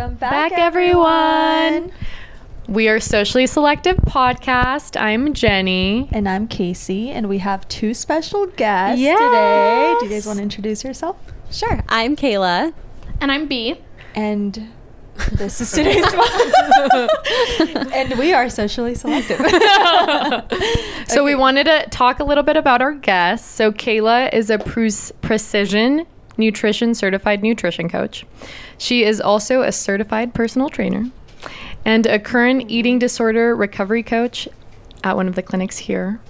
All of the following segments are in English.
Welcome back everyone. We are Socially Selective Podcast. I'm Jenny. And I'm Kaycee, and we have two special guests Yes. today. Do you guys want to introduce yourself? Sure. I'm Kayla. And I'm B. And this is today's one. And we are Socially Selective. So we wanted to talk a little bit about our guests. So Kayla is a precision nutrition certified nutrition coach. She is also a certified personal trainer and a current eating disorder recovery coach at one of the clinics here.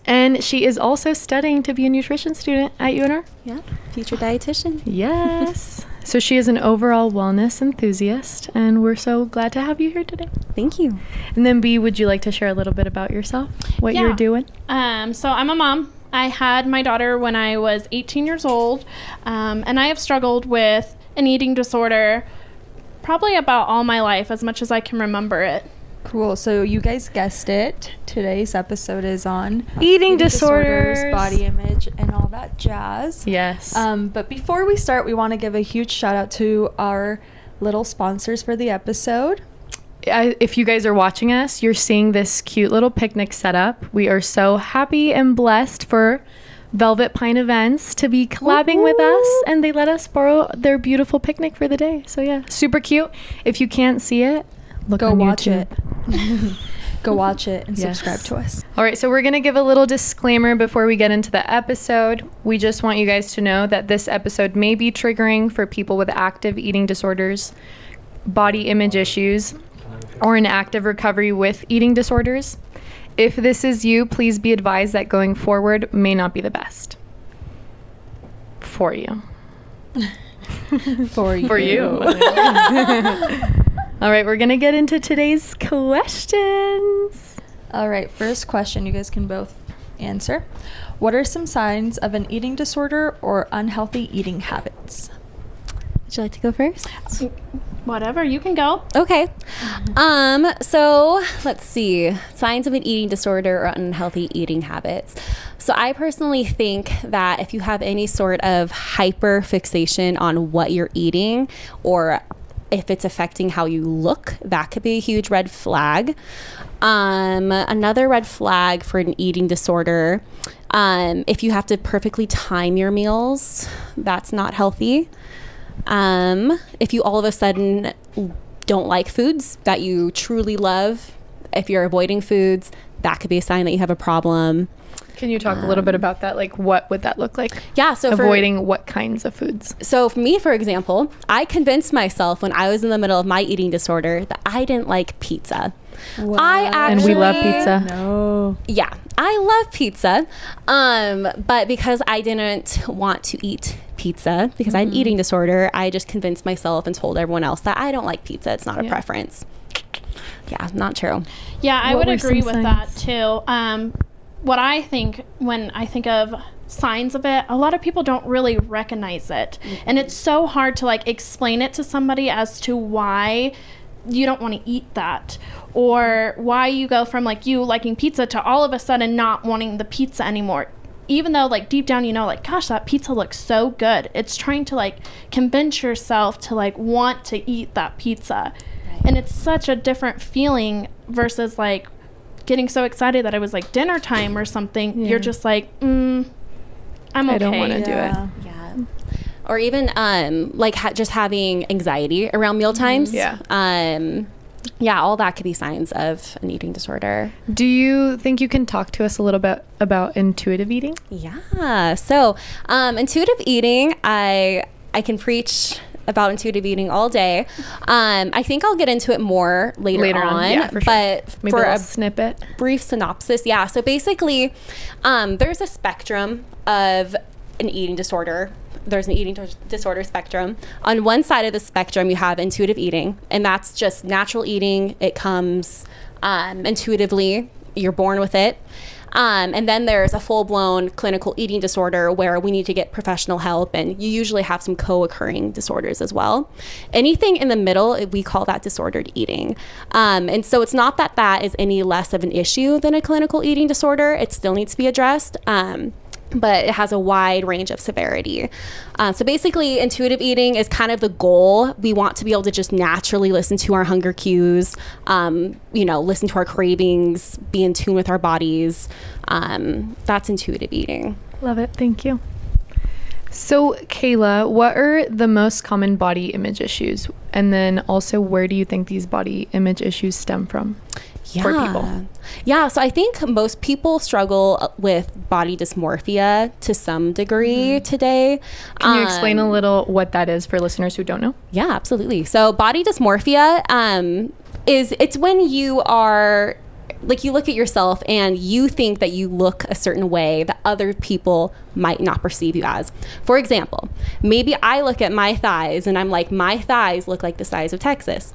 And she is also studying to be a nutrition student at UNR. Yeah, future dietitian. Yes. So she is an overall wellness enthusiast, and we're so glad to have you here today. Thank you. And then B, would you like to share a little bit about yourself, what you're doing? So I'm a mom. I had my daughter when I was 18 years old, and I have struggled with an eating disorder probably about all my life, as much as I can remember it. Cool. So you guys guessed it. Today's episode is on Eating disorders, body image, and all that jazz. Yes. But before we start, we want to give a huge shout out to our little sponsors for the episode. If you guys are watching us, you're seeing this cute little picnic setup. We are so happy and blessed for Velvet Pine Events to be collabing with us, and they let us borrow their beautiful picnic for the day. So yeah, super cute. If you can't see it, go watch YouTube. it. Go watch it and subscribe to us. All right, so we're going to give a little disclaimer before we get into the episode. We just want you guys to know that this episode may be triggering for people with active eating disorders, body image issues, or an active recovery with eating disorders. If this is you, please be advised that going forward may not be the best for you. For you. All right, we're going to get into today's questions. All right, first question you guys can both answer. What are some signs of an eating disorder or unhealthy eating habits? Would you like to go first? Whatever, you can go. Okay. So let's see. Signs of an eating disorder or unhealthy eating habits. So I personally think that if you have any sort of hyper fixation on what you're eating, or if it's affecting how you look, that could be a huge red flag. Another red flag for an eating disorder, if you have to perfectly time your meals, that's not healthy. If you all of a sudden don't like foods that you truly love, if you're avoiding foods, that could be a sign that you have a problem. Can you talk a little bit about that? Like, what would that look like? Yeah, so avoiding what kinds of foods? So for me, for example, I convinced myself when I was in the middle of my eating disorder that I didn't like pizza. What? And we love pizza. No. Yeah, I love pizza. But because I didn't want to eat pizza because I had an eating disorder, I just convinced myself and told everyone else that I don't like pizza. It's not a preference. Yeah, not true. Yeah, I What would were agree some with signs? that too. What I think when I think of signs of it, a lot of people don't really recognize it. And it's so hard to like explain it to somebody as to why you don't want to eat that, or why you go from like you liking pizza to all of a sudden not wanting the pizza anymore. Even though like deep down you know like, gosh, that pizza looks so good. It's trying to like convince yourself to like want to eat that pizza. Right. And it's such a different feeling versus like getting so excited that it was like dinner time or something. You're just like, I'm okay. I don't want to do it. Yeah. Or even like just having anxiety around meal times. Yeah. Yeah, all that could be signs of an eating disorder. Do you think you can talk to us a little bit about intuitive eating? Yeah. So intuitive eating, I can preach about intuitive eating all day. I think I'll get into it more later on. Yeah, for sure. But maybe for a a snippet. brief synopsis, yeah. So basically, there's a spectrum of an eating disorder. There's an eating disorder spectrum. On one side of the spectrum, you have intuitive eating, and that's just natural eating. It comes intuitively. You're born with it. And then there's a full-blown clinical eating disorder where we need to get professional help, and you usually have some co-occurring disorders as well. Anything in the middle, we call that disordered eating. And so it's not that that is any less of an issue than a clinical eating disorder. It still needs to be addressed. but it has a wide range of severity. So basically, intuitive eating is kind of the goal. We want to be able to just naturally listen to our hunger cues, listen to our cravings, be in tune with our bodies. That's intuitive eating. Love it. Thank you. So, Kayla, what are the most common body image issues? And then also, where do you think these body image issues stem from for people? Yeah, so I think most people struggle with body dysmorphia to some degree today. Can you explain a little what that is for listeners who don't know? Yeah, absolutely. So body dysmorphia it's when you are, like, you look at yourself and you think that you look a certain way that other people might not perceive you as. For example, maybe I look at my thighs and I'm like, my thighs look like the size of Texas.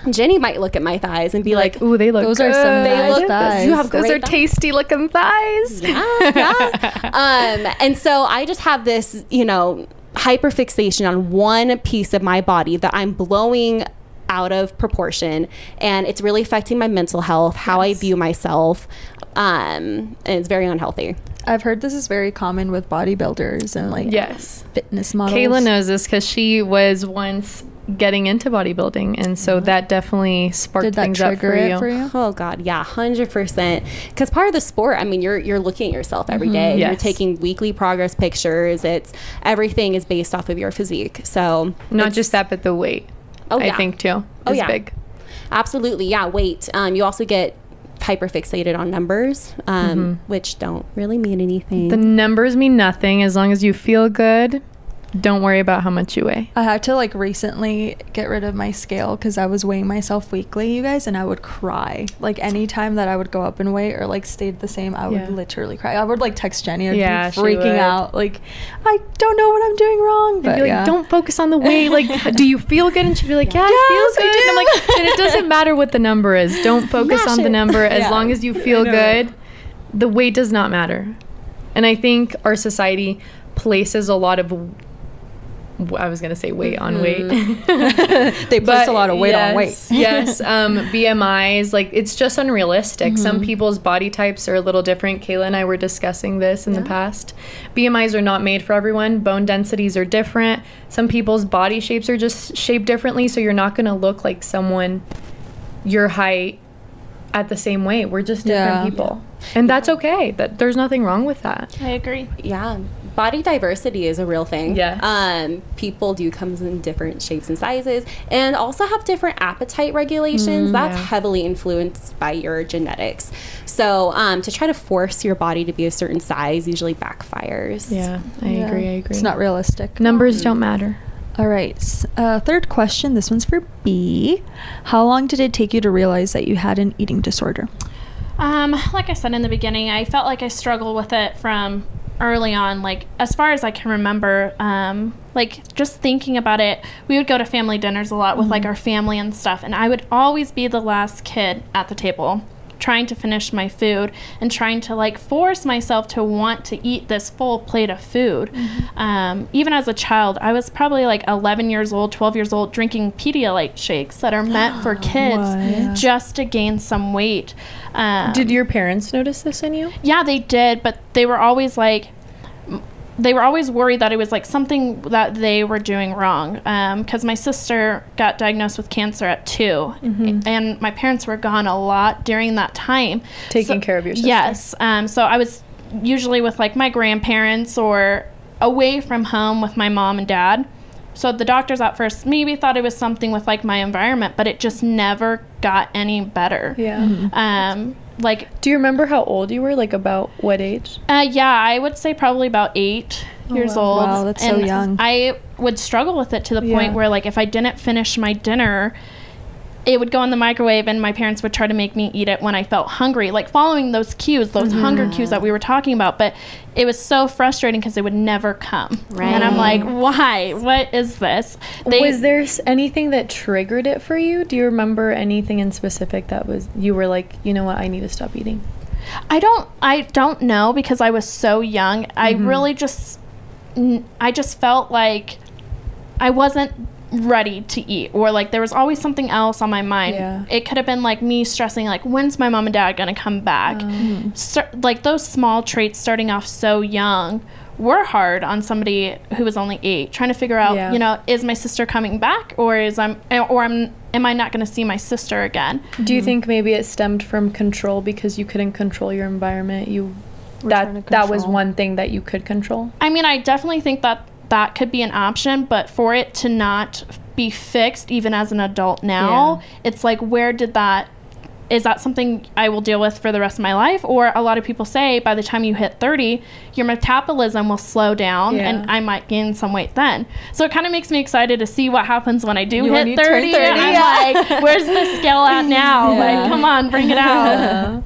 Jenny might look at my thighs and be like, "Ooh, they look those good. are some nice thighs. You have those are tasty looking thighs." Yeah. And so I just have this, hyperfixation on one piece of my body that I'm blowing out of proportion, and it's really affecting my mental health, how I view myself, and it's very unhealthy. I've heard this is very common with bodybuilders and fitness models. Kayla knows this because she was once getting into bodybuilding, and so that definitely sparked things up for you. Oh God, yeah, 100%. Because part of the sport, I mean, you're looking at yourself every day. Yes. You're taking weekly progress pictures. It's everything is based off of your physique. So not just that, but the weight. I think too is big. Absolutely, yeah. Weight. You also get hyperfixated on numbers, which don't really mean anything. The numbers mean nothing as long as you feel good. Don't worry about how much you weigh. I had to recently get rid of my scale because I was weighing myself weekly, you guys, and I would cry. Anytime that I would go up in weight or stayed the same, I would literally cry. I would text Jenny. I'd be freaking out. I don't know what I'm doing wrong. But be don't focus on the weight. Do you feel good? And she'd be like, yeah, I feel good. And I'm like, and it doesn't matter what the number is. Don't focus on the number as long as you feel good. The weight does not matter. And I think our society places a lot of I was going to say weight on weight. They place a lot of weight on weight. Yes. BMIs, it's just unrealistic. Some people's body types are a little different. Kayla and I were discussing this in the past. BMIs are not made for everyone. Bone densities are different. Some people's body shapes are just shaped differently, so you're not going to look like someone your height at the same weight. We're just different people. And that's okay. There's nothing wrong with that. I agree. Yeah. Body diversity is a real thing. Yes. People do come in different shapes and sizes and also have different appetite regulations. That's heavily influenced by your genetics. So to try to force your body to be a certain size usually backfires. Yeah, I agree. It's not realistic. Numbers don't matter. All right. Third question. This one's for B. How long did it take you to realize that you had an eating disorder? Like I said in the beginning, I felt like I struggled with it from early on, as far as I can remember. Just thinking about it, we would go to family dinners a lot with our family and stuff, and I would always be the last kid at the table trying to finish my food and trying to force myself to want to eat this full plate of food. Even as a child, I was probably 11 years old, 12 years old, drinking Pedialyte shakes that are meant for kids just to gain some weight. Did your parents notice this in you? Yeah, they did, but they were always they were always worried that it was something that they were doing wrong, because my sister got diagnosed with cancer at 2, and my parents were gone a lot during that time. Taking care of your sister. Yes. So I was usually with my grandparents or away from home with my mom and dad. So the doctors at first maybe thought it was something with my environment, but it just never got any better. Yeah. Do you remember how old you were? About what age? Yeah, I would say probably about 8 years old. Wow, that's so young. I would struggle with it to the point where if I didn't finish my dinner, it would go in the microwave and my parents would try to make me eat it when I felt hungry, following those cues, those hunger cues that we were talking about. But it was so frustrating because it would never come. Right. And I'm like, why? What is this? Was there anything that triggered it for you? Do you remember anything in specific that you were like, you know what, I need to stop eating? I don't know, because I was so young. I really just felt like I wasn't ready to eat, or like there was always something else on my mind. It could have been like me stressing like, when's my mom and dad gonna come back? Like those small traits starting off so young were hard on somebody who was only 8, trying to figure out, you know, is my sister coming back, or am I not going to see my sister again? Do you think maybe it stemmed from control because you couldn't control your environment? That was one thing that you could control? I mean, I definitely think that could be an option, but for it to not be fixed even as an adult now, it's like, is that something I will deal with for the rest of my life? Or a lot of people say by the time you hit 30, your metabolism will slow down and I might gain some weight then. So it kind of makes me excited to see what happens when I do hit 30. And I'm like, where's the scale at now? Like, come on, bring it out.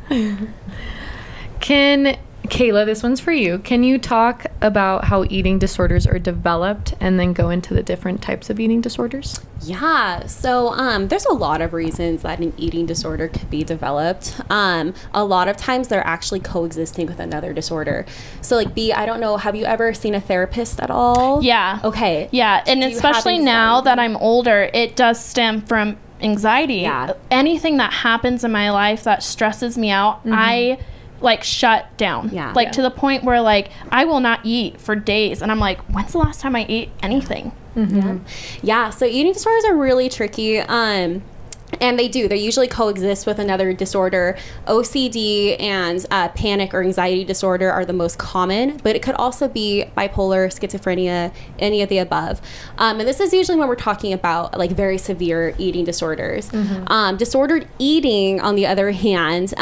Kayla, this one's for you. Can you talk about how eating disorders are developed and then go into the different types of eating disorders? Yeah, so there's a lot of reasons that an eating disorder could be developed. A lot of times they're actually coexisting with another disorder. So like I don't know, have you ever seen a therapist at all? Yeah. Okay. Yeah, and especially now that I'm older, it does stem from anxiety. Yeah. Anything that happens in my life that stresses me out, I like shut down, to the point where like I will not eat for days, and I'm like, when's the last time I ate anything? So eating disorders are really tricky, and they usually coexist with another disorder. OCD and panic or anxiety disorder are the most common, but it could also be bipolar, schizophrenia, any of the above. And this is usually when we're talking about like very severe eating disorders. Disordered eating, on the other hand,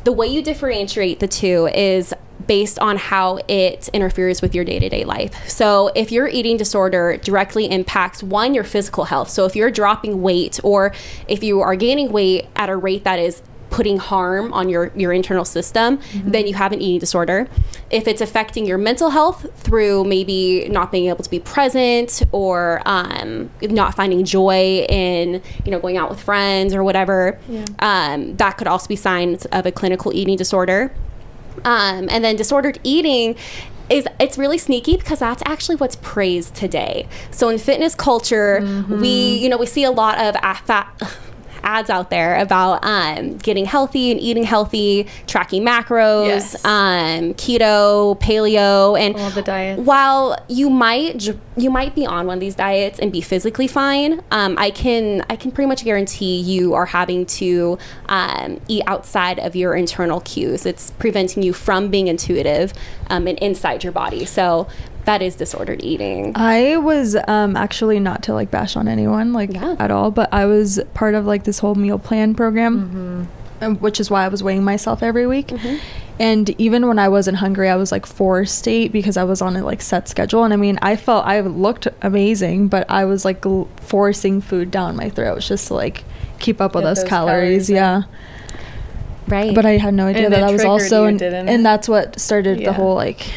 the way you differentiate the two is based on how it interferes with your day-to-day life. So if your eating disorder directly impacts, one, your physical health. So if you're dropping weight, or if you are gaining weight at a rate that is putting harm on your internal system, then you have an eating disorder. If it's affecting your mental health through maybe not being able to be present, or not finding joy in, going out with friends or whatever, that could also be signs of a clinical eating disorder. And then disordered eating it's really sneaky, because that's actually what's praised today. So in fitness culture, we see a lot of ads out there about getting healthy and eating healthy, tracking macros, keto, paleo, and all the diets. While you might be on one of these diets and be physically fine, I can pretty much guarantee you are having to eat outside of your internal cues. It's preventing you from being intuitive and inside your body. So that is disordered eating. I was actually, not to like bash on anyone at all, but I was part of like this whole meal plan program, which is why I was weighing myself every week. And even when I wasn't hungry, I was like forced to eat because I was on a like set schedule. And I mean, I looked amazing, but I was like forcing food down my throat just to like keep up with those calories. Right. But I had no idea that was also and that's what started the whole like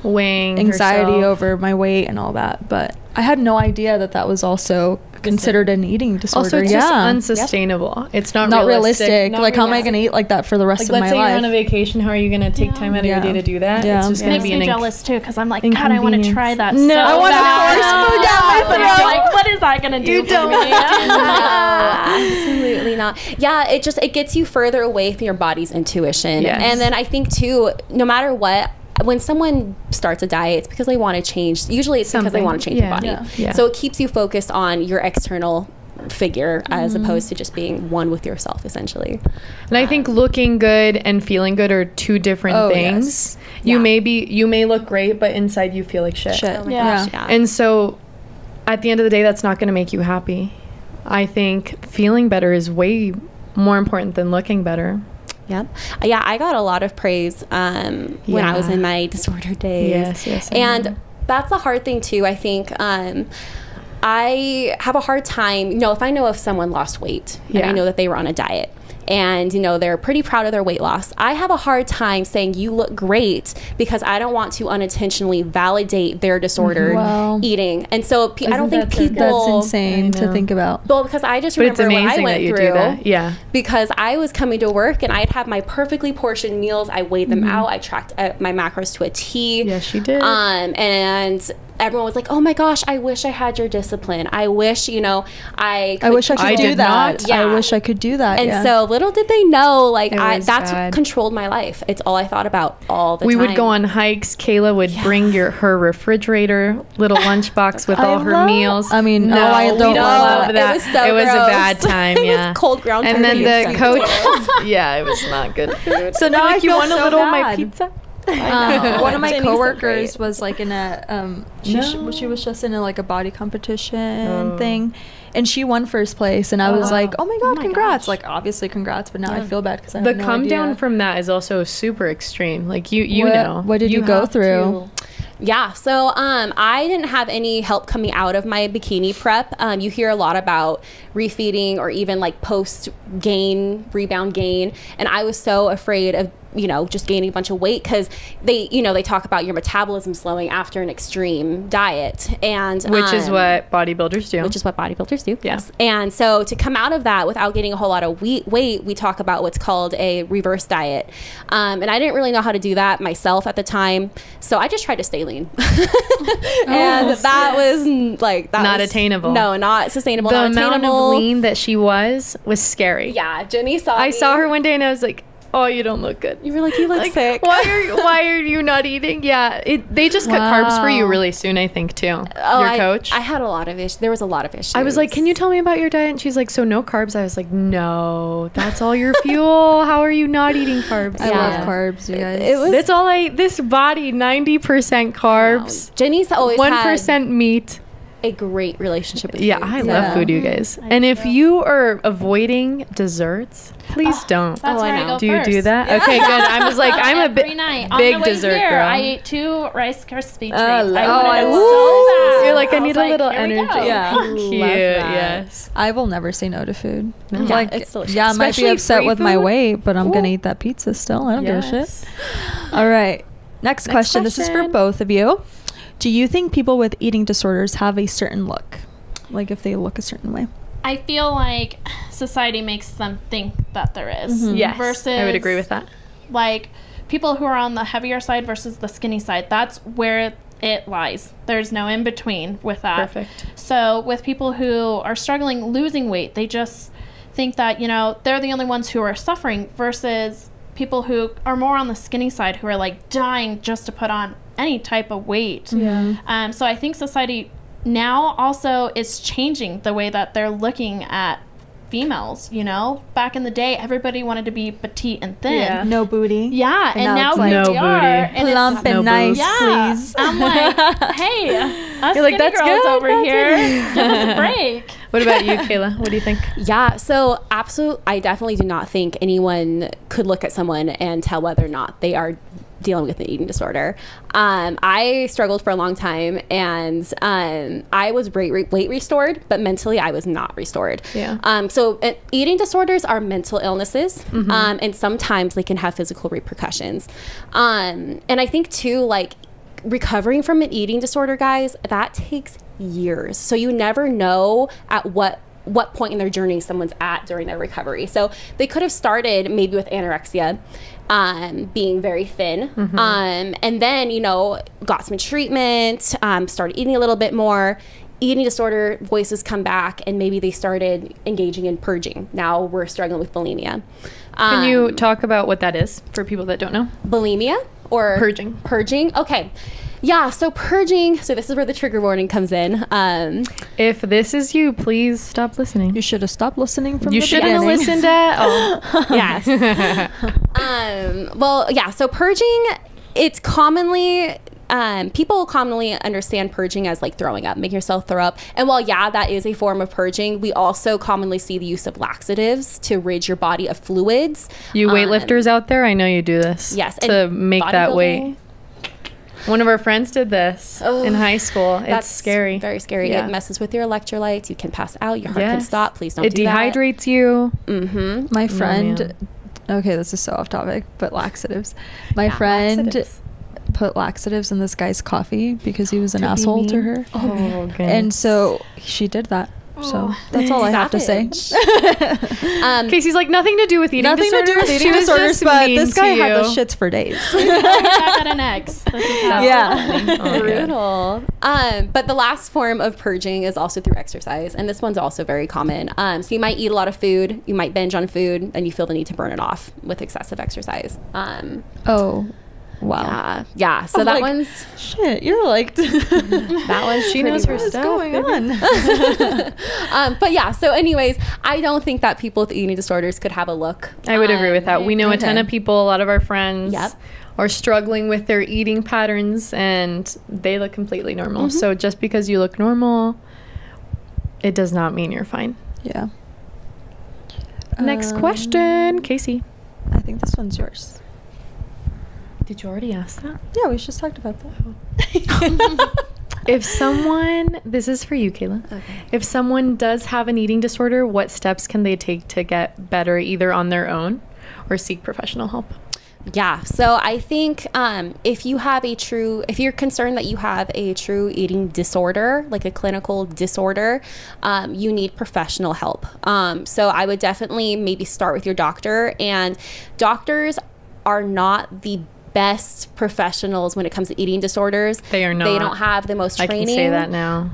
weighing anxiety herself over my weight and all that. But I had no idea that was also considered an eating disorder. Also, it's just unsustainable. It's not realistic. Like, how am I going to eat like that for the rest of my life? Let's say you're on a vacation. How are you going to take time out of your day to do that? Yeah. It's just going to be makes me jealous too, because I'm like, God, I want to try that. No, I want to force food down my throat. Like, what is that going to do? You don't. Absolutely not. Yeah, it gets you further away from your body's intuition. Yes. And then I think too, no matter what, when someone starts a diet, it's because they want to change. Usually it's because they want to change their body. So it keeps you focused on your external figure as opposed to just being one with yourself, essentially. And I think looking good and feeling good are two different things. You may look great, but inside you feel like shit. Oh my gosh, And so at the end of the day, that's not going to make you happy. I think feeling better is way more important than looking better. Yep. Yeah, I got a lot of praise when I was in my disordered days. Yes. And that's the hard thing too. I think I have a hard time, if I know if someone lost weight and I know that they were on a diet, and they're pretty proud of their weight loss, I have a hard time saying you look great, because I don't want to unintentionally validate their disordered eating. And so I don't think people, that's insane to think about. Well, because I just remember when I went through, because I was coming to work and I'd have my perfectly portioned meals. I weighed them out. I tracked my macros to a T. Yes, you did. And everyone was like, oh my gosh, I wish I had your discipline. I wish, you know, I wish I could do that. Yeah. I wish I could do that. And so little did they know, like, that's bad. what controlled my life. It's all I thought about all the time. We would go on hikes. Kayla would bring her refrigerator, little lunchbox with all her meals. I mean, no, I don't love that. It was so It was gross. a bad time, yeah. It was cold ground and then turkey the coach, yeah, it was not good food. So now I like, you feel want so a little of my bad. pizza? One of my Jenny's coworkers so was like in a she was just in a, like a body competition thing, and she won first place, and I was like, oh my god, congrats. Like, obviously congrats, but now I feel bad because I have no come idea. down from that is also super extreme. Like, you know, what did you go through? Yeah, so I didn't have any help coming out of my bikini prep. You hear a lot about refeeding or even like post gain, rebound gain, and I was so afraid of, you know, just gaining a bunch of weight because they talk about your metabolism slowing after an extreme diet, and which is what bodybuilders do. Yes. And so to come out of that without getting a whole lot of weight, we talk about what's called a reverse diet, and I didn't really know how to do that myself at the time, so I just tried to stay lean. And that was like not attainable. No, not sustainable. The not amount attainable. of lean that she was scary. Yeah, Jenny saw I me. saw her one day and I was like, oh, you don't look good. You were like, you look sick. Why are you not eating? Yeah, they just cut carbs for you really soon, I think, too. Your coach. I had a lot of issues. There was a lot of issues. I was like, can you tell me about your diet? And she's like, so no carbs? I was like, no, that's all your fuel. How are you not eating carbs? I love carbs, you guys. That's all this body, 90% carbs. No. Jenny's always 1% meat. A great relationship with food. I love food, you guys. And if you are avoiding desserts, please don't. That's where I go Do you first. do that? Yeah. Okay, good. I was like, I'm a every night. big On the way dessert here, girl. I ate 2 Rice Krispie treats. I wanted love it so bad. You're like, I need was a little here we go. energy. Yeah. Cute. Yes. I will never say no to food. Yeah, Like, it's delicious. I might Especially be upset free with my food. weight, but I'm gonna eat that pizza still. I don't give a shit. All right. Next question. This is for both of you. Do you think people with eating disorders have a certain look? Like, if they look a certain way? I feel like society makes them think that there is. Mm-hmm. Yes. Versus, I would agree with that. Like, people who are on the heavier side versus the skinny side, that's where it lies. There's no in between with that. Perfect. So with people who are struggling losing weight, they just think that, you know, they're the only ones who are suffering, versus people who are more on the skinny side who are like dying just to put on any type of weight. Yeah. So I think society now also is changing the way that they're looking at females. You know, back in the day, everybody wanted to be petite and thin. Yeah. No booty. Yeah, and now it's here like, we no are, booty. and Plump it's, and no nice, boobs. yeah. please. I'm like, hey, us You're like, skinny that's girls good, over that's here, it. give us a break. What about you, Kayla? What do you think? Yeah, so I definitely do not think anyone could look at someone and tell whether or not they are dealing with an eating disorder. I struggled for a long time, and I was weight restored, but mentally I was not restored. Yeah. So eating disorders are mental illnesses, and sometimes they can have physical repercussions. And I think too, like, recovering from an eating disorder, guys, that takes years. So you never know at what point in their journey someone's at during their recovery. So they could have started maybe with anorexia, being very thin, and then, you know, got some treatment, started eating a little bit more. Eating disorder voices come back, and maybe they started engaging in purging. Now we're struggling with bulimia. Can you talk about what that is for people that don't know? Bulimia or Purging. Purging. Okay. Yeah, so purging, so this is where the trigger warning comes in. If this is you, please stop listening. You should have stopped listening from You the shouldn't have beginning. listened to... Yes. Well, yeah, so purging, it's commonly... people commonly understand purging as like throwing up, making yourself throw up. And while, yeah, that is a form of purging, we also commonly see the use of laxatives to rid your body of fluids. You weightlifters out there, I know you do this. Yes. To and make that bodybuilding, weight. One of our friends did this in high school. It's That's scary. Very scary. Yeah. It messes with your electrolytes. You can pass out. Your heart can Yes. stop. Please don't It do that. dehydrates you. Mm-hmm. My friend, man. okay, this is so off topic, but laxatives. My friend laxatives. put laxatives in this guy's coffee because he was an asshole to her. Oh, goodness. And so she did that. So that's all I have to say. Kaycee's like, nothing to do with eating disorders. Nothing to do with eating disorders, but this guy had the shits for days. I got an ex. This is how brutal. But the last form of purging is also through exercise, and this one's also very common. So you might eat a lot of food, you might binge on food, and you feel the need to burn it off with excessive exercise. Wow. Yeah. So that one's shit. You're like that one's she knows her stuff. What's going on? But yeah. So, anyways, I don't think that people with eating disorders could have a look. I would agree with that. We know a ton of people. A lot of our friends are struggling with their eating patterns, and they look completely normal. So just because you look normal, it does not mean you're fine. Yeah. Next question, Kaycee. I think this one's yours. Did you already ask that? Yeah, we just talked about that. If someone, this is for you, Kayla. Okay. If someone does have an eating disorder, what steps can they take to get better, either on their own or seek professional help? Yeah. So I think if you're concerned that you have a true eating disorder, like a clinical disorder, you need professional help. So I would definitely maybe start with your doctor, and doctors are not the best professionals when it comes to eating disorders. They are not. They don't have the most training. I can say that now.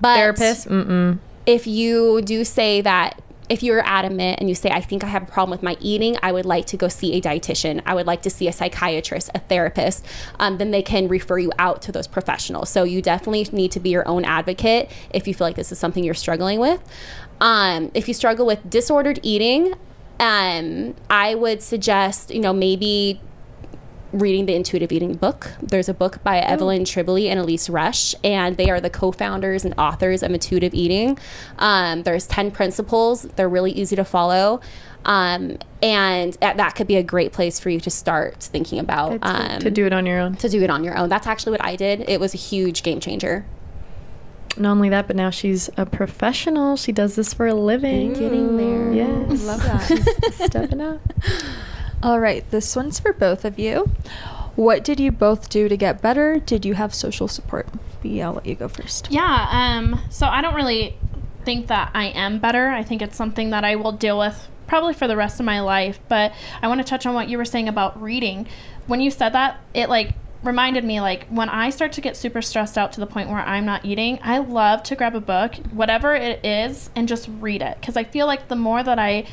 But therapists, if you do say that, if you're adamant and you say, I think I have a problem with my eating, I would like to go see a dietitian, I would like to see a psychiatrist, a therapist, then they can refer you out to those professionals. So you definitely need to be your own advocate if you feel like this is something you're struggling with. If you struggle with disordered eating, I would suggest, maybe reading the Intuitive Eating book. There's a book by Evelyn Tribole and Elise Rush, and they are the co-founders and authors of Intuitive Eating. There's 10 principles. They're really easy to follow. And that could be a great place for you to start thinking about. To do it on your own. To do it on your own. That's actually what I did. It was a huge game changer. Not only that, but now she's a professional. She does this for a living. Getting there. Yes. Love that. She's stepping up. All right, this one's for both of you. What did you both do to get better? Did you have social support? B, I'll let you go first. Yeah, so I don't really think that I am better. I think it's something that I will deal with probably for the rest of my life. But I want to touch on what you were saying about reading. When you said that, it reminded me, when I start to get super stressed out to the point where I'm not eating, I love to grab a book, whatever it is, and just read it. Because I feel like the more that I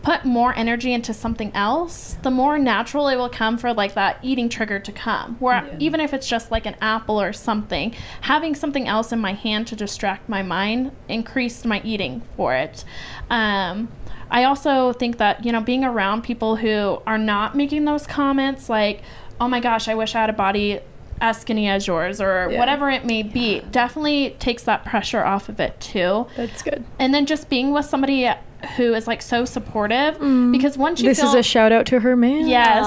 put more energy into something else, the more natural it will come for that eating trigger to come, where even if it's just an apple or something, having something else in my hand to distract my mind increased my eating for it. I also think that being around people who are not making those comments oh my gosh, I wish I had a body as skinny as yours, or whatever it may be, definitely takes that pressure off of it too. That's good. And then just being with somebody who is so supportive, because once you this is a shout out to her man. Yes.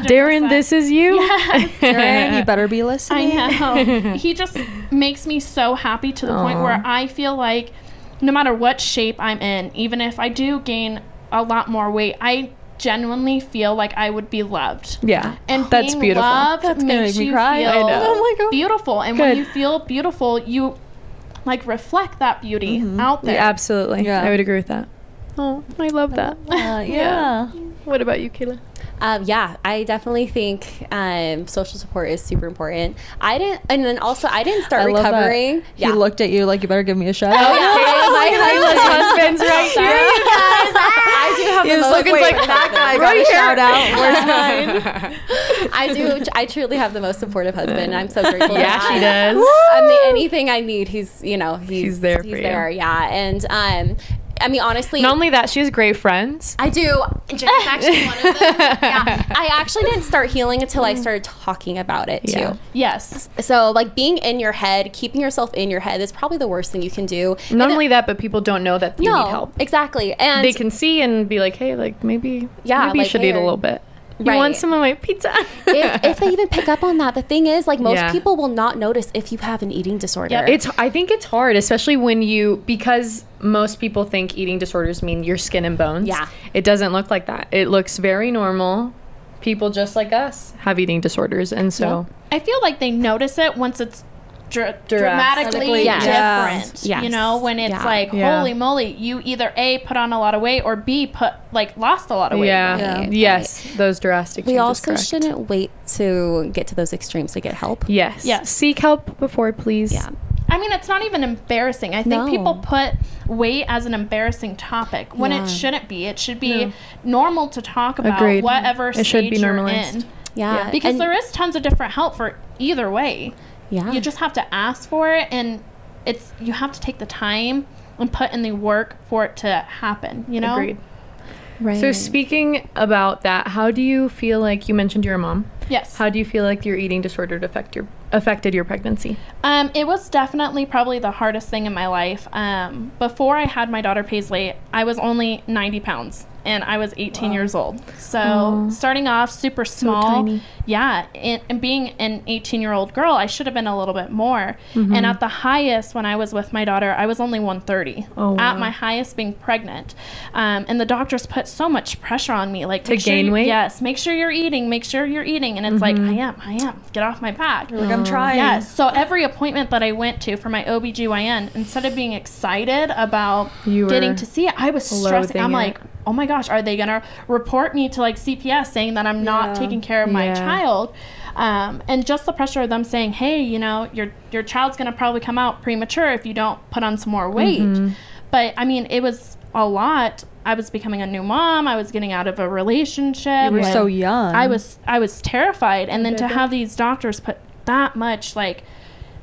Darren, this is you. Yes. Darren, you better be listening. I know. He just makes me so happy to the point where I feel like no matter what shape I'm in, even if I do gain a lot more weight, I genuinely feel like I would be loved. Yeah. And that's being beautiful. Loved that's gonna makes make me you cry. feel I know. Oh my God. beautiful. And when you feel beautiful, you reflect that beauty out there. Yeah, absolutely. Yeah. I would agree with that. Oh, I love that. Yeah. What about you, Kayla? I definitely think social support is super important. I didn't start recovering. He looked at you like, you better give me a shout out. Oh, yeah. Kayla's husband's right here, you guys. I do have the most that guy got a shout out. Where's mine? I truly have the most supportive husband. I'm so grateful. Yeah, she does. Anything I need, he's there for you. Yeah. And honestly, not only that, she has great friends. I do. Jen's actually one of them. Yeah. I actually didn't start healing until I started talking about it too. Yeah. Yes. So being in your head, keeping yourself in your head is probably the worst thing you can do. Not only that, but people don't know that you need help. Exactly. And they can see and be like, hey, maybe you should eat a little bit. You want some of my pizza? if they even pick up on that. The thing is, most people will not notice if you have an eating disorder. Yep. I think it's hard, especially because most people think eating disorders mean your skin and bones. Yeah. It doesn't look like that. It looks very normal. People just like us have eating disorders. And so I feel like they notice it once it's dramatically different. You know, when it's like, holy moly, you either A, put on a lot of weight, or B, lost a lot of weight. Yes, those drastic changes. We also shouldn't wait to get to those extremes to get help. Yes. Seek help before, please. Yeah. I mean, it's not even embarrassing. I think people put weight as an embarrassing topic when it shouldn't be. It should be normal to talk about whatever stage you're in. Yeah. Because there is tons of different help for either way. Yeah. You just have to ask for it, and you have to take the time and put in the work for it to happen, you know? Agreed. Right. So speaking about that, how do you feel like, you mentioned you're a mom. Yes. How do you feel like your eating disorder affected your pregnancy? It was definitely probably the hardest thing in my life. Before I had my daughter Paisley, I was only 90 pounds. And I was 18 years old. So starting off super small. So tiny. Yeah. And being an 18-year-old girl, I should have been a little bit more. Mm-hmm. And at the highest, when I was with my daughter, I was only 130. At my highest, being pregnant. And the doctors put so much pressure on me. Like, to gain weight? Yes. Make sure you're eating. Make sure you're eating. And it's like, I am. Get off my back. Like, I'm trying. Yes. So every appointment that I went to for my OBGYN, instead of being excited about getting to see it, I was stressing. I'm like, oh my gosh, are they gonna report me to like CPS saying that I'm not taking care of my child? And just the pressure of them saying, hey, you know, your child's gonna probably come out premature if you don't put on some more weight. But I mean, it was a lot. I was becoming a new mom. I was getting out of a relationship. You were so young. I was terrified. And then to have these doctors put that much like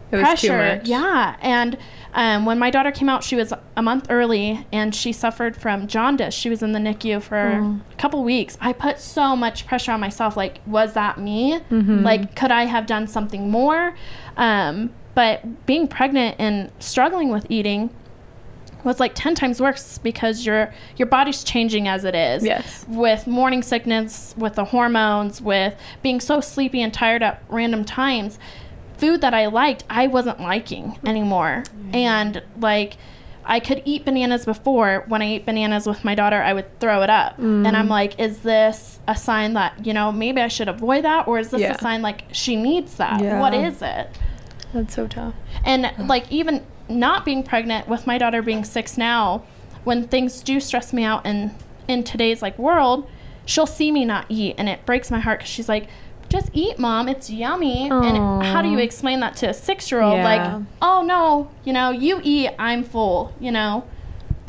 pressure. Too much. Yeah. And when my daughter came out, she was a month early, and she suffered from jaundice. She was in the NICU for a couple weeks. I put so much pressure on myself. Like, was that me? Like, could I have done something more? But being pregnant and struggling with eating was like 10 times worse, because your body's changing as it is. Yes. With morning sickness, with the hormones, with being so sleepy and tired at random times. Food that I liked, I wasn't liking anymore. And like, I could eat bananas before. When I ate bananas with my daughter, I would throw it up. And I'm like, is this a sign that, you know, maybe I should avoid that? Or is this a sign like she needs that? What is it? That's so tough. And like, even not being pregnant, with my daughter being 6 now, when things do stress me out in today's like world, she'll see me not eat, and it breaks my heart, because she's like, just eat, Mom, it's yummy. Aww. And how do you explain that to a 6-year-old? Like, oh no, you know, you eat, I'm full, you know?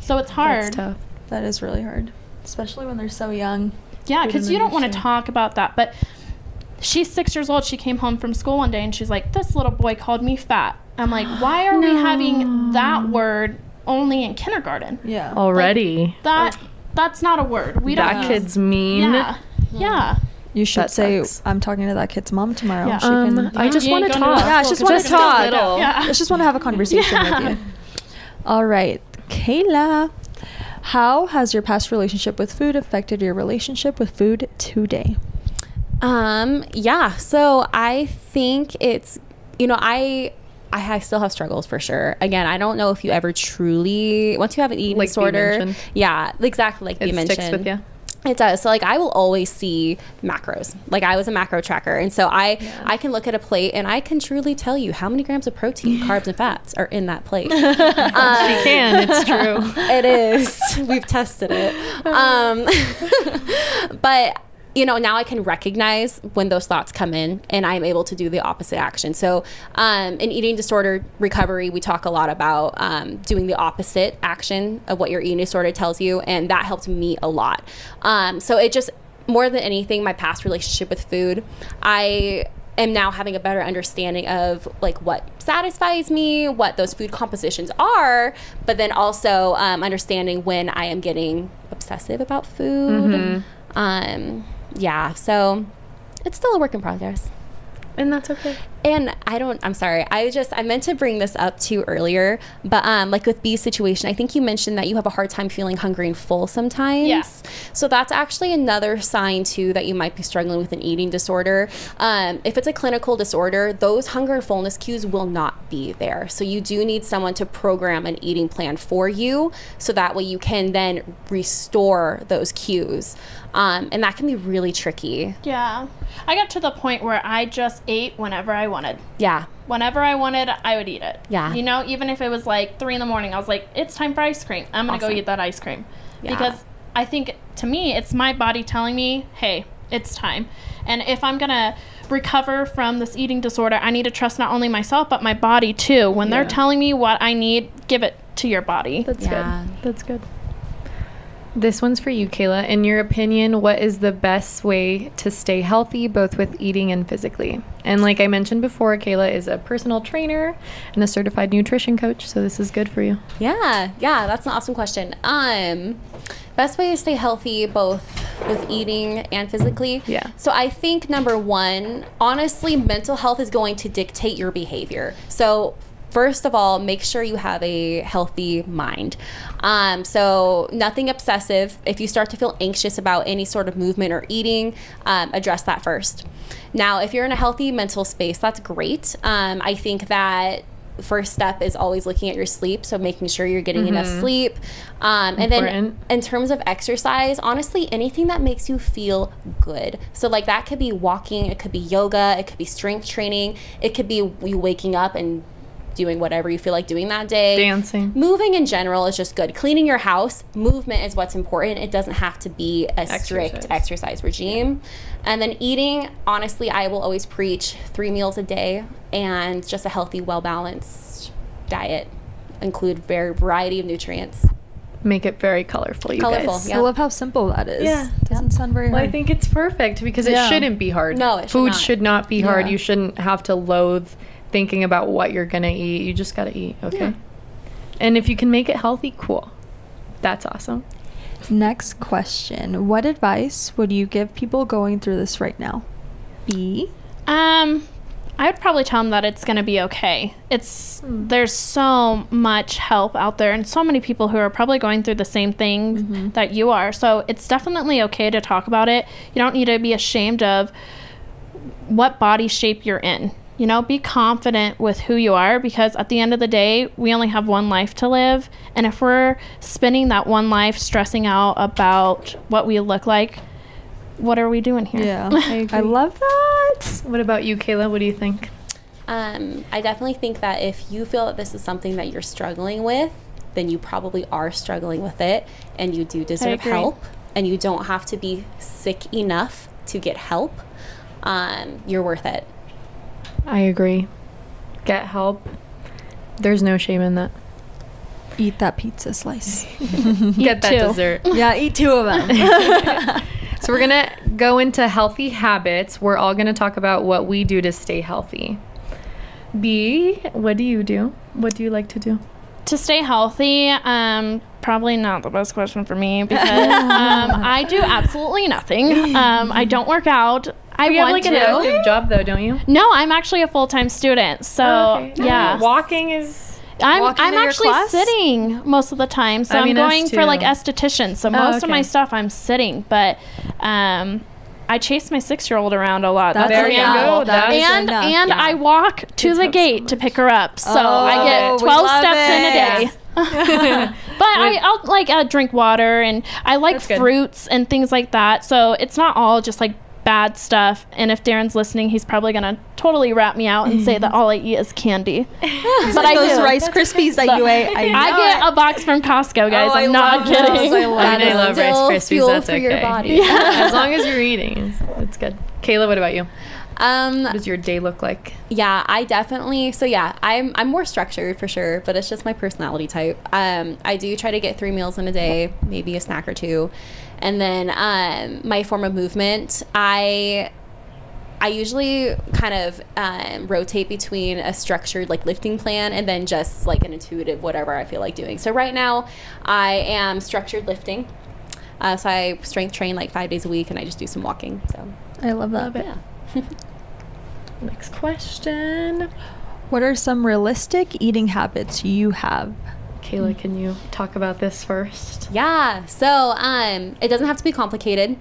So it's hard. That's tough. That is really hard, especially when they're so young. Yeah, because you don't want to talk about that. But she's 6 years old. She came home from school one day, and she's like, this little boy called me fat. I'm like, why are we having that word only in kindergarten? Yeah. Already. Like, that's not a word. We don't. That kid's mean. Yeah. You should say, I'm talking to that kid's mom tomorrow. Yeah. She can, I just want to talk. Yeah, I just want to talk. Yeah. I just want to have a conversation with you. All right. Kayla, how has your past relationship with food affected your relationship with food today? Yeah. So I think it's, you know, I still have struggles for sure. Again, I don't know if you ever truly, once you have an eating disorder. Yeah, exactly. Like you mentioned. It sticks with you. It does. So like, I will always see macros. Like, I was a macro tracker, and so I can look at a plate and I can truly tell you how many grams of protein, carbs, and fats are in that plate. She can. It's true. It is. We've tested it. But you know, now I can recognize when those thoughts come in, and I'm able to do the opposite action. So in eating disorder recovery, we talk a lot about doing the opposite action of what your eating disorder tells you, and that helped me a lot. So it just, more than anything, my past relationship with food, I am now having a better understanding of like what satisfies me, what those food compositions are, but then also understanding when I am getting obsessive about food. Yeah, so it's still a work in progress. And that's okay. And I'm sorry, I meant to bring this up too earlier, but like with B's situation, I think you mentioned that you have a hard time feeling hungry and full sometimes. Yes. So that's actually another sign too that you might be struggling with an eating disorder. If it's a clinical disorder, those hunger and fullness cues will not be there. So you do need someone to program an eating plan for you, so that way you can then restore those cues. And that can be really tricky. Yeah. I got to the point where I just ate whenever I wanted. Yeah. Whenever I wanted, I would eat it. Yeah. You know, even if it was like 3 a.m, I was like, it's time for ice cream. I'm going to go eat that ice cream. Yeah. Because I think, to me, it's my body telling me, hey, it's time. And if I'm going to recover from this eating disorder, I need to trust not only myself, but my body too. When they're telling me what I need, give it to your body. That's good. That's good. This one's for you, Kayla. In your opinion, what is the best way to stay healthy, both with eating and physically? And like I mentioned before, Kayla is a personal trainer and a certified nutrition coach, so this is good for you. Yeah, that's an awesome question. Best way to stay healthy, both with eating and physically. Yeah. So I think number one, honestly, mental health is going to dictate your behavior. So first of all, make sure you have a healthy mind. So nothing obsessive. If you start to feel anxious about any sort of movement or eating, address that first. Now, if you're in a healthy mental space, that's great. I think that first step is always looking at your sleep, so making sure you're getting enough sleep. And then in terms of exercise, honestly, anything that makes you feel good. So like that could be walking, it could be yoga, it could be strength training, it could be you waking up and doing whatever you feel like doing that day. Dancing. Moving in general is just good. Cleaning your house, movement is what's important. It doesn't have to be a strict exercise regime. And then eating, honestly, I will always preach 3 meals a day and just a healthy, well-balanced diet. Include variety of nutrients. Make it very colorful, you guys. Yeah. I love how simple that is. Yeah. It doesn't sound very hard. Well, I think it's perfect because it shouldn't be hard. No, it should Food not. should not be hard. You shouldn't have to loathe thinking about what you're gonna eat. You just gotta eat, okay? Yeah. And if you can make it healthy, cool. That's awesome. Next question. What advice would you give people going through this right now? B? I would probably tell them that it's gonna be okay. There's so much help out there and so many people who are probably going through the same thing that you are. So it's definitely okay to talk about it. You don't need to be ashamed of what body shape you're in. You know, be confident with who you are, because at the end of the day, we only have one life to live. And if we're spending that one life stressing out about what we look like, what are we doing here? Yeah, I love that. What about you, Kayla? What do you think? I definitely think that if you feel that this is something that you're struggling with, then you probably are struggling with it, and you do deserve help, and you don't have to be sick enough to get help. You're worth it. I agree. Get help. There's no shame in that. Eat that pizza slice. Get that dessert. Yeah, eat 2 of them. So we're going to go into healthy habits. We're all going to talk about what we do to stay healthy. B, what do you do? What do you like to do? To stay healthy, probably not the best question for me, because I do absolutely nothing. I don't work out. You have like an active job though, don't you? No, I'm actually a full-time student. So yeah, walking is. I'm actually sitting most of the time. So I'm going for like esthetician. So most of my stuff I'm sitting, but I chase my 6-year-old around a lot. There you go. And I walk to the gate to pick her up. So I get 12 steps in a day. But I'll like drink water, and I like fruits and things like that. So it's not all just like bad stuff. And if Darren's listening, he's probably gonna totally rat me out and say that all I eat is candy. But I those Rice Krispies that you ate. I get a box from Costco, guys. I'm not kidding. I love Rice Krispies. That's okay. Your body. Yeah. As long as you're eating, it's good. Kayla, what about you? What does your day look like? Yeah, I definitely. So yeah, I'm more structured for sure, but it's just my personality type. I do try to get 3 meals in a day, maybe a snack or 2. And then my form of movement, I usually kind of rotate between a structured like lifting plan and then just like an intuitive whatever I feel like doing. So right now I am structured lifting. So I strength train like 5 days a week, and I just do some walking. So I love that. Yeah. Next question. What are some realistic eating habits you have? Kayla, can you talk about this first? Yeah, so it doesn't have to be complicated.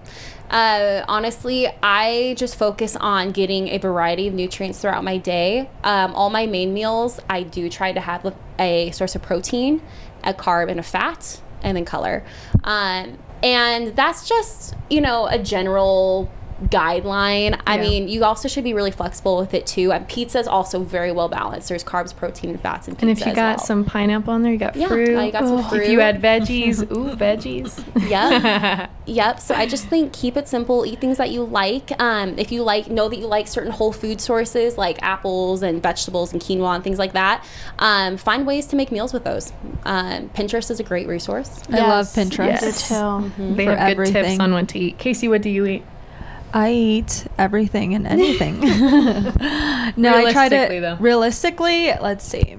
Honestly, I just focus on getting a variety of nutrients throughout my day. All my main meals, I do try to have a source of protein, a carb, and a fat, and then color. And that's just, a general guideline. I mean, you also should be really flexible with it too. And pizza is also very well balanced. There's carbs, protein, and fats in pizza. And if you got some pineapple on there, you got fruit. You got some fruit. If you add veggies, veggies. Yep. So I just think keep it simple. Eat things that you like. If you know that you like certain whole food sources like apples and vegetables and quinoa and things like that, find ways to make meals with those. Pinterest is a great resource. I love Pinterest. Yes. They have good everything. tips on what to eat. Kaycee, what do you eat? I eat everything and anything. No, I try to realistically. Let's see.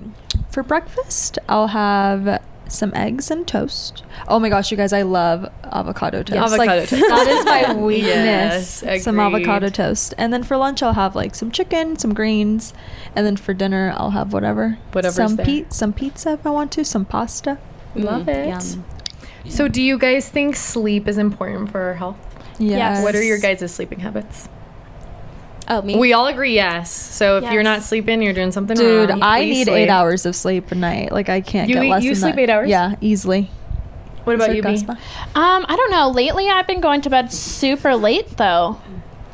For breakfast, I'll have some eggs and toast. Oh my gosh, you guys, I love avocado toast. Avocado toast. That is my weakness. Yes, some avocado toast. And then for lunch, I'll have like some chicken, some greens, and then for dinner, I'll have whatever's some there. Some pizza if I want to, some pasta. Love it. Yum. So do you guys think sleep is important for our health? Yes. What are your guys' sleeping habits? Oh, me? We all agree yes. So if you're not sleeping, you're doing something wrong. Dude, I need 8 hours of sleep a night. Like, I can't get less than that. You sleep 8 hours? Yeah, easily. What about you, B? I don't know. Lately, I've been going to bed super late, though.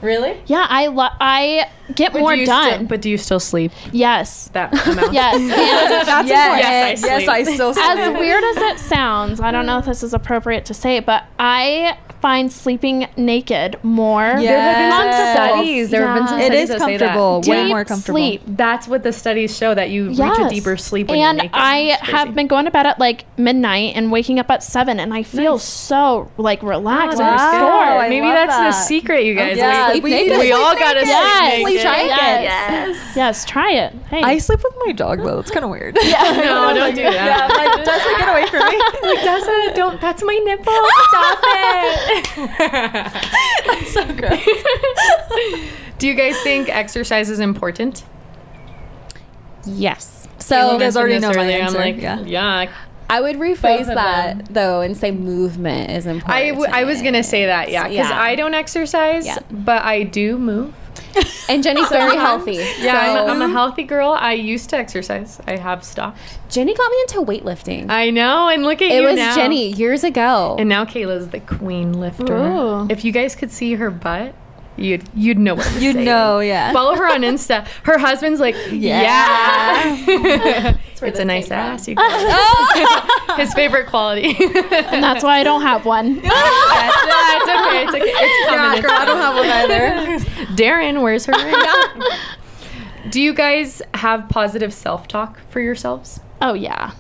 Really? Yeah, I get more done. But do you still sleep? Yes. That amount? Yes. And That's yes, I sleep. Yes, I still sleep. as weird as it sounds, I don't know if this is appropriate to say, but I find sleeping naked more Yes. There have been some comfortable. studies. There have been some It studies is that say that. comfortable. Way Deep more comfortable. sleep. That's what the studies show, that you reach a deeper sleep when And you're naked. I It's crazy. have been going to bed at like midnight and waking up at 7, and I feel so like relaxed and Wow. restored. I Maybe love that's the that. secret, you guys. Yeah, Sleep we naked. need to We all sleep gotta naked. Yes. sleep Sleep naked. naked. Yes. Yes, try it. Hey. I sleep with my dog, though. It's kind of weird. No, don't do that. Yeah, like, Dessa, get away from me. Like, Dessa, don't. That's my nipple. Stop it. That's so gross. Do you guys think exercise is important? Yes. You So guys already know my earlier. answer. I'm like, Yeah. I would Both rephrase of that, them. though, and say movement is important. I was going to say that, yeah. Because I don't exercise, but I do move. And Jenny's very healthy. Yeah, so I'm a healthy girl. I used to exercise. I have stopped. Jenny got me into weightlifting. I know, and look at you It was now. Jenny years ago. And now Kayla's the queen lifter. Ooh. If you guys could see her butt, you'd know what I'm You'd saying. know, yeah. Follow her on Insta. Her husband's like, yeah. It's a nice ass. You guys. His favorite quality. And that's why I don't have one. It's okay. It's okay. It's coming. Yeah, girl, I don't have one either. Darren, where's her ring? Do you guys have positive self-talk for yourselves? Oh, yeah.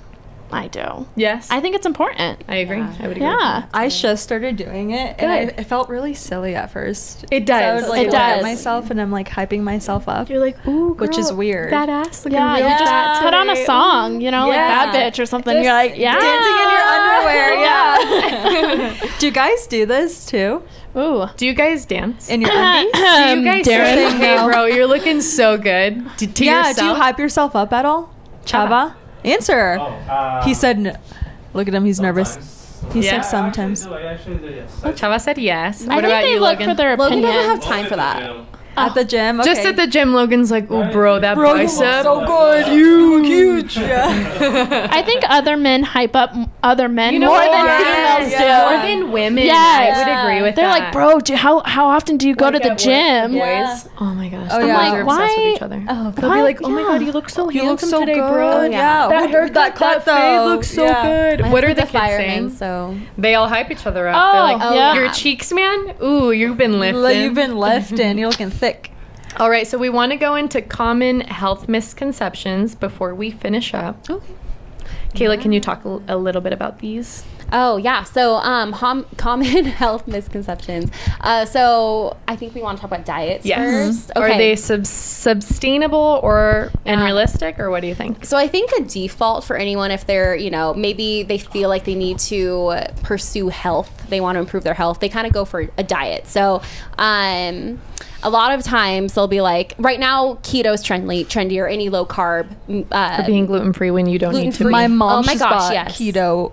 I do. Yes. I think it's important. I agree. I would agree. Yeah. I just started doing it, and it felt really silly at first. It does. So I would, like, It look at does. myself, and I'm like hyping myself up. You're like, ooh, girl, Which is weird. That ass looking Yeah, really you just fat put on a today. song, you know, Yeah. like Bad Bitch or something. Just You're like, yeah. Dancing in your underwear, yeah. Do you guys do this too? Ooh. Do you guys dance? In your undies? Do you guys Darren. say, hey, bro, you're looking so good to Yeah, yourself? do you hype yourself up at all? Chava? Answer. He said no. Look at him, he's nervous. He Yeah. said sometimes. Chava said yes. I What think about they you, look Logan? for their Logan opinion. doesn't have time for that. At the gym? Okay. Just at the gym, Logan's like, oh, bro, that Bro, you bicep. look so good. You look huge. Yeah. I think other men hype up other men You know more what? than Yes, females More do. than women. Yes. I would agree with They're that. like, bro, how often do you go to the gym? Boys. Oh my gosh. Oh, They're yeah. obsessed Why- with each other. Oh, They'll be like, oh my god, you look so You look handsome so today, good. bro. Yeah. That haircut, that cut, that fade though. looks so Yeah. good. My What are the husband's a kids fireman, saying? so They all hype each other up. Oh, They're like, yeah. your cheeks, man? Ooh, you've been lifting. Like, you've been lifting. You're looking thick. All right, so we want to go into common health misconceptions before we finish up. Oh. Kayla, can you talk a little bit about these? Oh yeah, so common health misconceptions. So I think we want to talk about diets first. Are they sustainable or unrealistic, or what do you think? So I think a default for anyone, if they're, maybe they feel like they need to pursue health, they want to improve their health, they kind of go for a diet. So a lot of times they'll be like, right now keto's trendy, or any low carb. For being gluten-free when you don't need to. Gluten-free. My mom Oh my just gosh, bought yes. keto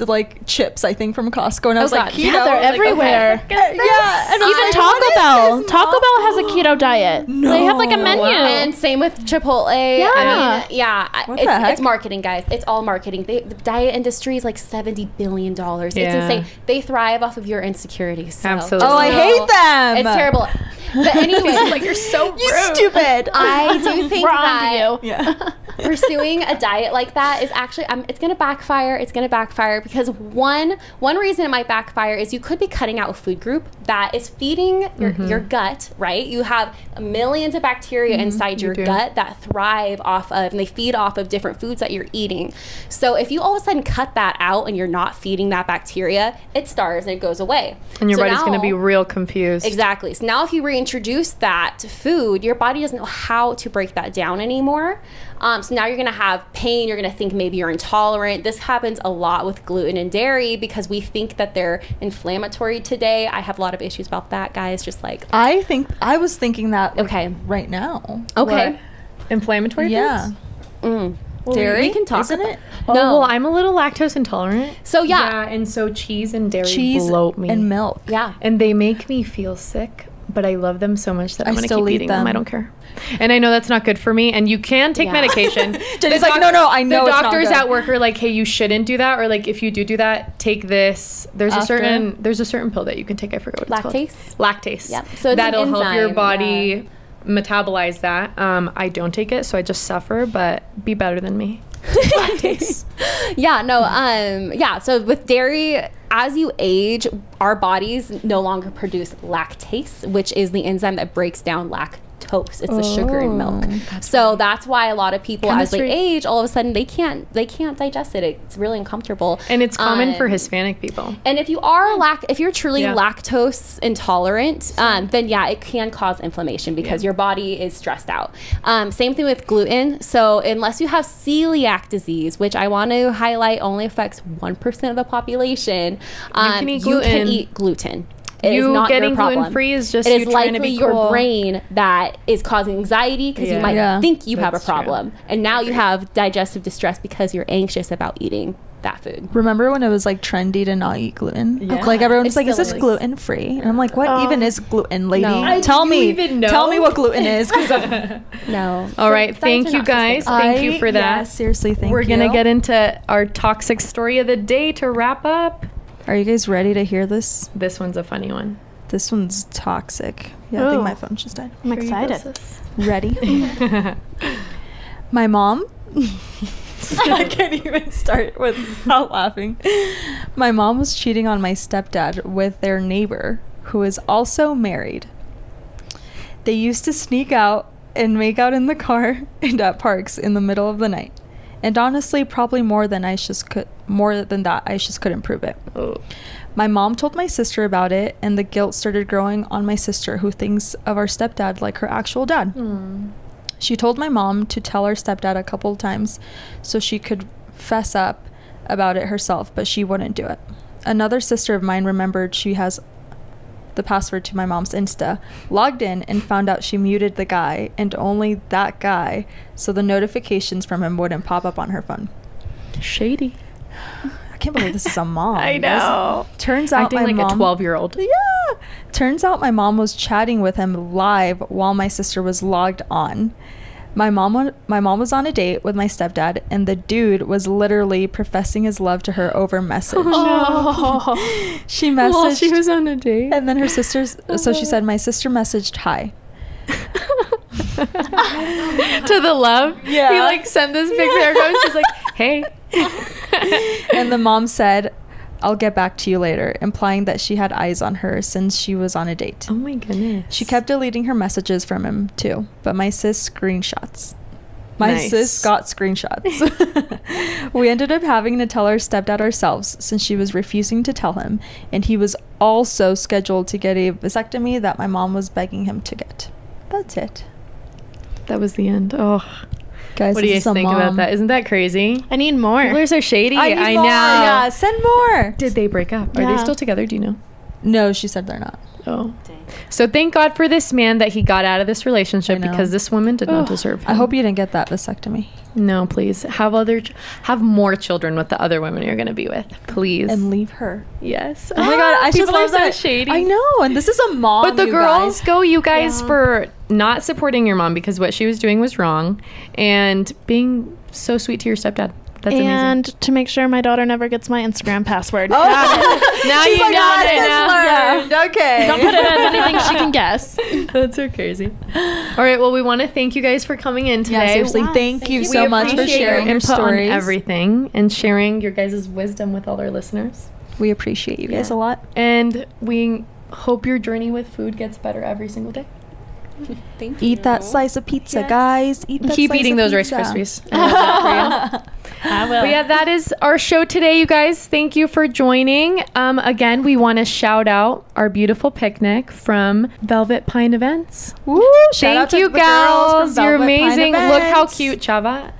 like chips, I think, from Costco, and I was like, keto. Yeah, they're everywhere. Like, yeah, and even Taco Bell. Taco Bell has a keto diet. No. They have like a menu. And same with Chipotle. Yeah. I mean, it's marketing, guys. It's all marketing. The diet industry is like $70 billion. It's insane. They thrive off of your insecurities. So. Absolutely. Oh, I hate them. It's terrible. But anyways, like, you're so rude. You stupid. I do think that pursuing a diet like that is actually it's going to backfire. It's going to backfire because one reason it might backfire is you could be cutting out a food group that is feeding your gut, right? You have millions of bacteria inside your gut that thrive off of, and they feed off of different foods that you're eating. So if you all of a sudden cut that out and you're not feeding that bacteria, it starves and it goes away. And your body's going to be real confused. Exactly. So now if you reintroduce that to food, your body doesn't know how to break that down anymore. So now you're going to have pain. You're going to think maybe you're intolerant. This happens a lot with gluten and dairy because we think that they're inflammatory today. I have a lot of issues about that, guys. Just like I was thinking that right now. Okay. What? Inflammatory foods? Dairy? We can talk, isn't it? Oh, no. Well, I'm a little lactose intolerant. So yeah, and so cheese and dairy bloat me. And milk. Yeah. And they make me feel sick, but I love them so much that I'm going to keep eating them. I don't care. And I know that's not good for me, and you can take medication. Jenny's like, no, I know the it's doctors not good. at work are like, hey, you shouldn't do that, or like, if you do that, take this. There's a certain pill that you can take. I forgot what it's called. Lactase. Yep. So that'll help your body metabolize that. I don't take it, so I just suffer, but be better than me. Lactase. So with dairy, as you age, our bodies no longer produce lactase, which is the enzyme that breaks down lactose. It's the sugar in milk. That's why a lot of people, as they age, all of a sudden they can't digest it. It's really uncomfortable. And it's common for Hispanic people. And if you are if you're truly lactose intolerant, then it can cause inflammation because your body is stressed out. Same thing with gluten. So unless you have celiac disease, which I want to highlight only affects 1% of the population, you can eat gluten. It is not getting your problem. gluten-free is just it is you trying to likely be cool. your brain that is causing anxiety because you might think you have a problem. True. And now you have digestive distress because you're anxious about eating that food. Remember when it was like trendy to not eat gluten? Yeah. Like everyone was like, is this gluten free? And I'm like, what even is gluten, lady? No. Tell me what gluten is. No. All right. Thank you guys. Thank you for that. Yeah, seriously, thank you. We're going to get into our toxic story of the day to wrap up. Are you guys ready to hear this? This one's a funny one. This one's toxic. Yeah, I think my phone just died. I'm excited. Ready? My mom... I can't even start without laughing. My mom was cheating on my stepdad with their neighbor, who is also married. They used to sneak out and make out in the car and at parks in the middle of the night. And honestly, probably more than that, I just couldn't prove it. Oh. My mom told my sister about it, and the guilt started growing on my sister, who thinks of our stepdad like her actual dad. She told my mom to tell our stepdad a couple of times so she could fess up about it herself, but she wouldn't do it. Another sister of mine remembered she has the password to my mom's Insta, logged in, and found out she muted the guy, and only that guy, so the notifications from him wouldn't pop up on her phone. Shady. I can't believe this is a mom. I know. Turns out acting like a 12-year-old. Yeah. Turns out my mom was chatting with him live while my sister was logged on. My mom was on a date with my stepdad, and the dude was literally professing his love to her over message. Oh, no. She messaged. Well, she was on a date. And then her sister's... So she said, my sister messaged hi. To the love? Yeah. He like sent this big paragraph. She's like, hey. And the mom said, I'll get back to you later, implying that she had eyes on her since she was on a date. Oh my goodness. She kept deleting her messages from him too, but my sis screenshots. My sis got screenshots. We ended up having to tell our stepdad ourselves since she was refusing to tell him, and he was also scheduled to get a vasectomy that my mom was begging him to get. That's it. That was the end. Oh. Guys, what do you think about that? Isn't that crazy? I need more. People are so shady. I know. Yeah, send more. Did they break up? Are they still together? Do you know? No, she said they're not. Oh. Dang. So thank God for this man that he got out of this relationship because this woman did not deserve him. I hope you didn't get that vasectomy. No, please. Have more children with the other women you're going to be with, please. And leave her. Yes. Oh my God, I just love that. Shady. I know, and this is a mom. But the girls go, you guys, for not supporting your mom because what she was doing was wrong, and being so sweet to your stepdad. That's amazing. And to make sure my daughter never gets my Instagram password. Now you got it. Now. Okay. Don't put it as anything she can guess. That's so crazy. All right. Well, we want to thank you guys for coming in today. Yeah, seriously, thank you so much for sharing your stories, on everything, and sharing your guys' wisdom with all our listeners. We appreciate you guys a lot, and we hope your journey with food gets better every single day. Thank you. Eat that slice of pizza, guys. Keep eating those Rice Krispies. I love that for you. I will. But yeah, that is our show today, you guys. Thank you for joining. Again, we want to shout out our beautiful picnic from Velvet Pine Events. Woo! Thank you, gals. You're amazing. Look how cute, Chava.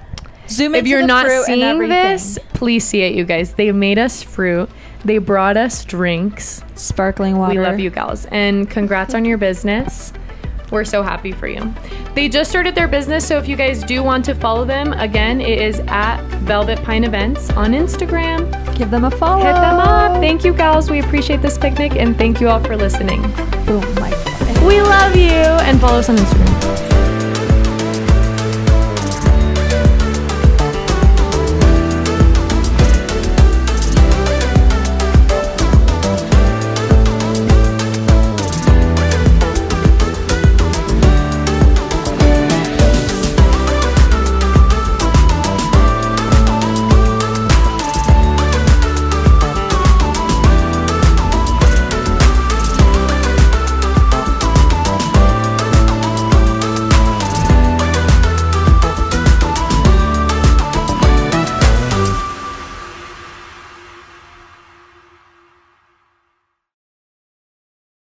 Zoom if you're not seeing this, please see it, you guys. They made us fruit. They brought us drinks. Sparkling water. We love you, gals. And congrats on your business. We're so happy for you. They just started their business, so if you guys do want to follow them, again, it is at Velvet Pine Events on Instagram. Give them a follow. Hit them up. Thank you, gals. We appreciate this picnic, and thank you all for listening. Boom, my God. We love you. And follow us on Instagram.